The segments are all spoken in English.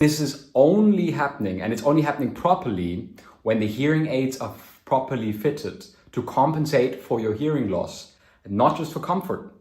This is only happening, and it's only happening properly, when the hearing aids are properly fitted to compensate for your hearing loss, and not just for comfort.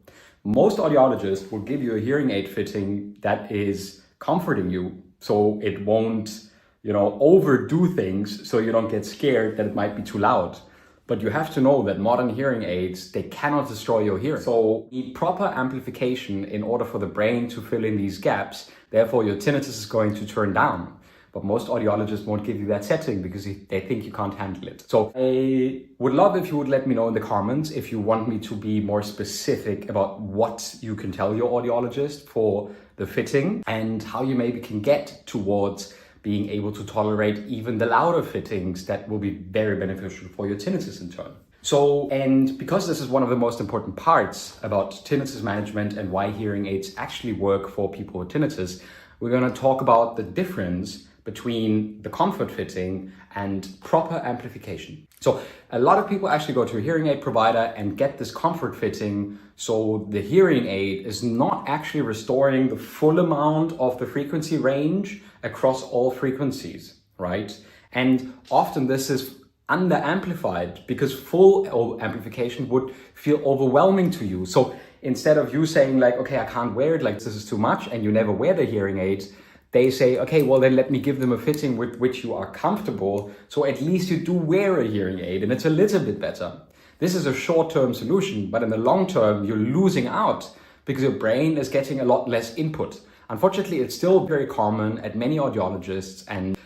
Most audiologists will give you a hearing aid fitting that is comforting you, so it won't, overdo things, so you don't get scared that it might be too loud. But you have to know that modern hearing aids, they cannot destroy your hearing. So you need proper amplification in order for the brain to fill in these gaps. Therefore, your tinnitus is going to turn down. But most audiologists won't give you that setting because they think you can't handle it. So I would love if you would let me know in the comments if you want me to be more specific about what you can tell your audiologist for the fitting and how you maybe can get towards being able to tolerate even the louder fittings that will be very beneficial for your tinnitus in turn. So, and because this is one of the most important parts about tinnitus management and why hearing aids actually work for people with tinnitus, we're going to talk about the difference between the comfort fitting and proper amplification. So a lot of people actually go to a hearing aid provider and get this comfort fitting, so the hearing aid is not actually restoring the full amount of the frequency range across all frequencies, right? And often this is under-amplified because full amplification would feel overwhelming to you. So instead of you saying like, okay, I can't wear it, like this is too much, and you never wear the hearing aids, they say, okay, well then let me give them a fitting with which you are comfortable, so at least you do wear a hearing aid and it's a little bit better. This is a short-term solution, but in the long term, you're losing out because your brain is getting a lot less input. Unfortunately, it's still very common at many audiologists, and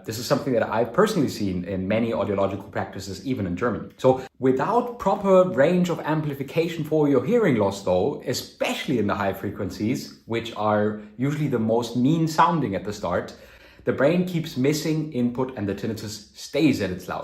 this is something that I've personally seen in many audiological practices, even in Germany. So without proper range of amplification for your hearing loss though, especially in the high frequencies, which are usually the most mean sounding at the start, the brain keeps missing input and the tinnitus stays at its loudest.